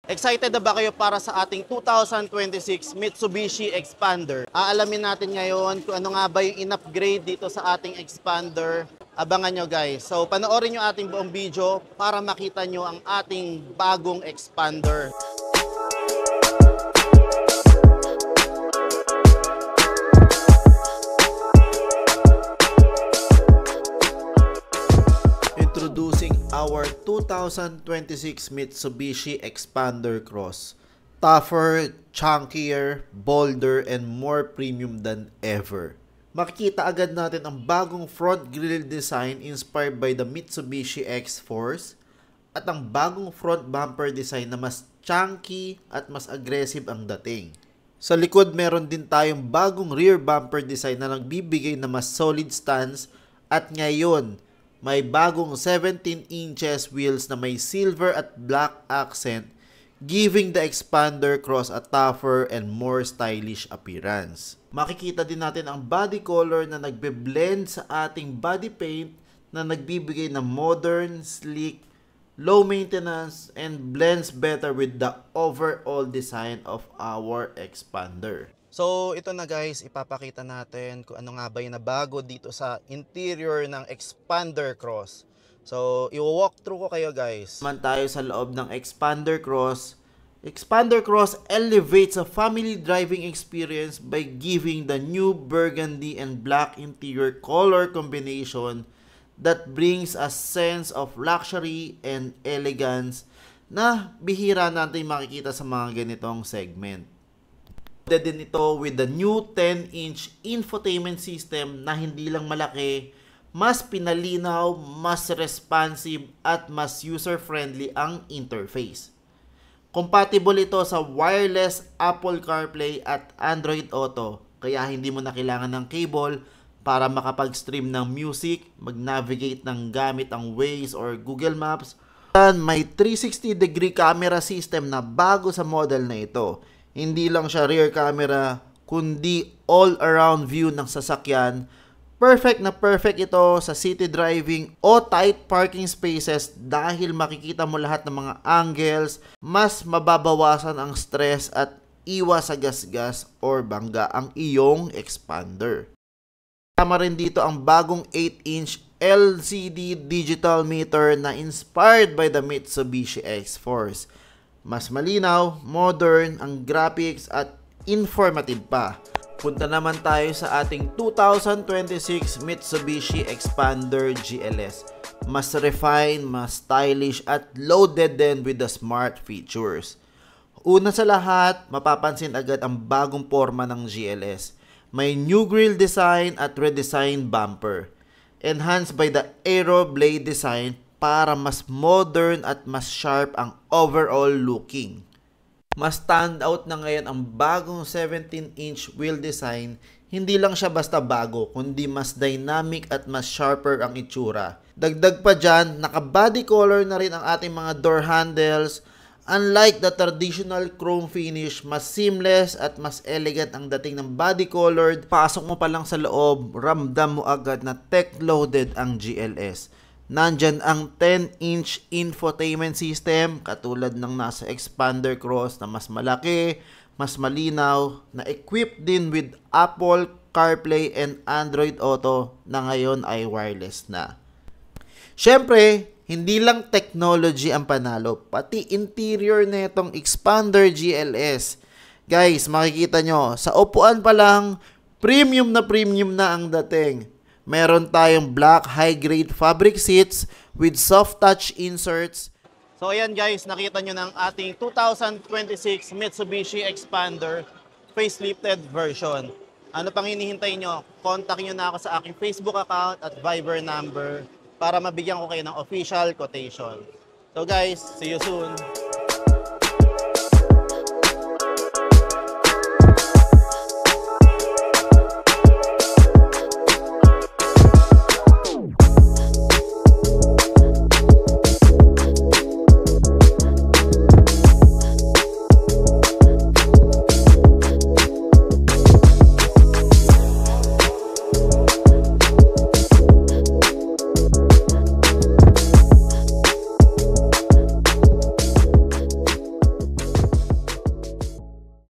Excited na ba kayo para sa ating 2026 Mitsubishi Expander? Aalamin natin ngayon kung ano nga ba yung in-upgrade dito sa ating Expander. Abangan nyo guys. So panoorin nyo ating buong video para makita nyo ang ating bagong Expander. Introducing our 2026 Mitsubishi Expander Cross. Tougher, chunkier, bolder, and more premium than ever. Makikita agad natin ang bagong front grille design inspired by the Mitsubishi X-Force at ang bagong front bumper design na mas chunky at mas aggressive ang dating. Sa likod meron din tayong bagong rear bumper design na nagbibigay na mas solid stance at ngayon may bagong 17 inches wheels na may silver at black accent, giving the Expander Cross a tougher and more stylish appearance. Makikita din natin ang body color na nagbe-blend sa ating body paint na nagbibigay ng modern, sleek, low maintenance, and blends better with the overall design of our Expander. So, ito na guys, ipapakita natin kung ano nga ba yung nabago dito sa interior ng Expander Cross. So, i-walk through ko kayo guys. Man tayo sa loob ng Expander Cross. Expander Cross elevates a family driving experience by giving the new burgundy and black interior color combination that brings a sense of luxury and elegance na bihira natin makikita sa mga ganitong segment. Din ito with the new 10-inch infotainment system na hindi lang malaki, mas pinalinaw, mas responsive at mas user-friendly ang interface. Compatible ito sa wireless Apple CarPlay at Android Auto, kaya hindi mo na kailangan ng cable para makapag-stream ng music, mag-navigate ng gamit ang Waze or Google Maps. May 360-degree camera system na bago sa model na ito. Hindi lang siya rear camera, kundi all-around view ng sasakyan. Perfect na perfect ito sa city driving o tight parking spaces dahil makikita mo lahat ng mga angles, mas mababawasan ang stress at iwas sa gasgas or bangga ang iyong Expander. Tama rin dito ang bagong 8-inch LCD digital meter na inspired by the Mitsubishi X-Force. Mas malinaw, modern, ang graphics at informative pa. Punta naman tayo sa ating 2026 Mitsubishi Expander GLS. Mas refined, mas stylish at loaded din with the smart features. Una sa lahat, mapapansin agad ang bagong forma ng GLS. May new grille design at redesigned bumper. Enhanced by the Aero blade design para mas modern at mas sharp ang overall looking. Mas stand out na ngayon ang bagong 17-inch wheel design. Hindi lang siya basta bago, kundi mas dynamic at mas sharper ang itsura. Dagdag pa dyan, naka-body color na rin ang ating mga door handles. Unlike the traditional chrome finish, mas seamless at mas elegant ang dating ng body colored. Pasok mo pa lang sa loob, ramdam mo agad na tech-loaded ang GLS. Nandyan ang 10-inch infotainment system katulad ng nasa Expander Cross na mas malaki, mas malinaw, na equipped din with Apple CarPlay and Android Auto na ngayon ay wireless na. Syempre, hindi lang technology ang panalo, pati interior na itong Expander GLS. Guys, makikita nyo, sa upuan pa lang, premium na ang dating. Meron tayong black high-grade fabric seats with soft touch inserts. So ayan guys, nakita nyo ng ating 2026 Mitsubishi Expander facelifted version. Ano pang hinihintay nyo? Contact nyo na ako sa aking Facebook account at Viber number para mabigyan ko kayo ng official quotation. So guys, see you soon!